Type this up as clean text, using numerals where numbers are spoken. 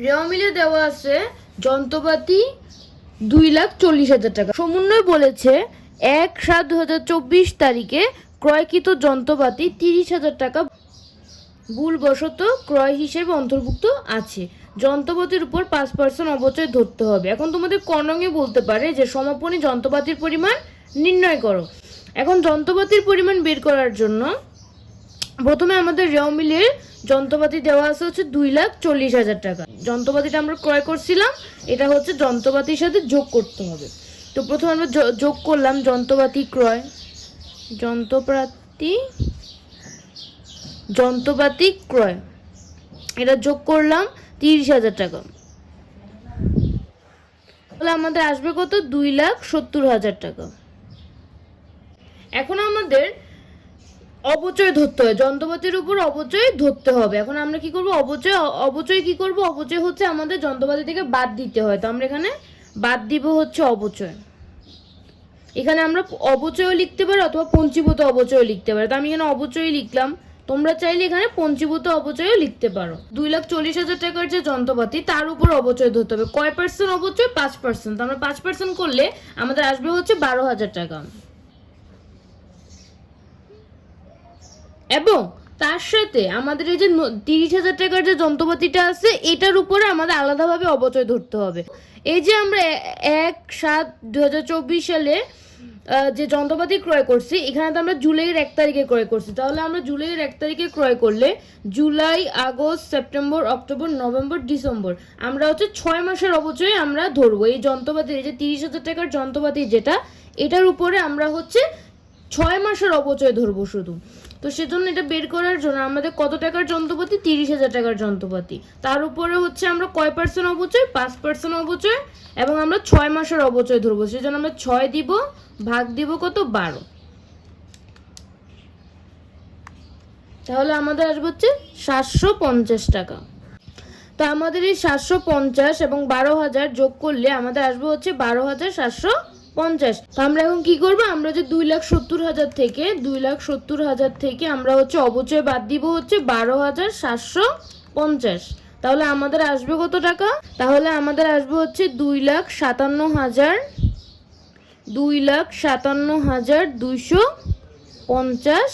রেওয়া মিলে দেওয়া আছে যন্ত্রপাতি 2,40,000 টাকা। সমন্বয় বলেছে 1/7/2024 তারিখে ক্রয়কৃত যন্ত্রপাতি 30,000 টাকা ভুলবশত ক্রয় হিসেবে অন্তর্ভুক্ত আছে। যন্ত্রপাতির উপর 5% অবচয় ধরতে হবে। এখন তোমাদের কনঙে বলতে পারে যে সমাপনী যন্ত্রপাতির পরিমাণ নির্ণয় করো। এখন যন্ত্রপাতির পরিমাণ বের করার জন্য প্রথমে আমাদের রেওয়া মিলের যন্ত্রপাতি দেওয়া আছে হচ্ছে 2,40,000 টাকা। যন্ত্রপাতিটা আমরা ক্রয় করছিলাম, এটা হচ্ছে যন্ত্রপাতির সাথে যোগ করতে হবে। তো প্রথমে আমরা যোগ করলাম যন্ত্রপাতি ক্রয়, যন্ত্রপাতি ক্রয়, এটা যোগ করলাম 30,000 টাকা। তাহলে আমাদের আসবে কত? 2,70,000 টাকা। এখন আমাদের অবচয় ধরতে হবে, যন্ত্রপাতির উপর অবচয় ধরতে হবে। এখন আমরা কি করব? অবচয় কি করব? অবচয় হচ্ছে আমাদের যন্ত্রপাতি থেকে বাদ দিতে হয়। তো আমরা এখানে বাদ দিব হচ্ছে অবচয়। এখানে আমরা অবচয়ও লিখতে পারি অথবা পঞ্চীভূত অবচয়ও লিখতে পারি। তো আমি এখানে অবচয় লিখলাম, তোমরা চাইলে এখানে পঞ্চীভূত অবচয়ও লিখতে পারো। 2,40,000 টাকার যে যন্ত্রপাতি তার উপর অবচয় ধরতে হবে। কয় পার্সেন্ট অবচয়? 5%। আমরা 5% করলে আমাদের আসবে হচ্ছে 12,000 টাকা। এবং তার সাথে আমাদের এই যে 30,000 টাকার যে যন্ত্রপাতিটা আছে এটার উপরে আমাদের আলাদাভাবে অবচয় ধরতে হবে। এই যে আমরা 1/7/2024 সালে যে যন্ত্রপাতি ক্রয় করছি, এখানে তো আমরা জুলাইয়ের 1 তারিখে ক্রয় করছি। তাহলে আমরা জুলাইয়ের 1 তারিখে ক্রয় করলে July, August, September, October, November, December আমরা হচ্ছে 6 মাসের অবচয় আমরা ধরবো। এই যন্ত্রপাতির এই যে 30,000 টাকার যন্ত্রপাতি যেটা, এটার উপরে আমরা হচ্ছে 6 মাসের অবচয় ধরবো শুধু। তো সেজন্য এটা বের করার জন্য আমাদের কত টাকার যন্ত্রপাতি? 30,000 টাকার যন্ত্রপাতি, তার উপরে হচ্ছে আমরা কয় পার্সেন্ট অবচয়? 5% অবচয়, এবং আমরা 6 মাসের অবচয় ধরবো। সেজন্য আমরা 6 দিব, ভাগ দিব কত? 12। তাহলে আমাদের আসবে হচ্ছে 750 টাকা। তো আমাদের এই 750 এবং 12,000 যোগ করলে আমাদের আসবে হচ্ছে 12,750। তো আমরা এখন কি করব? আমরা যে 2,70,000 থেকে আমরা হচ্ছে অবচয় বাদ দিব হচ্ছে 12,750। তাহলে আমাদের আসবে কত টাকা? তাহলে আমাদের আসবে হচ্ছে 2,57,250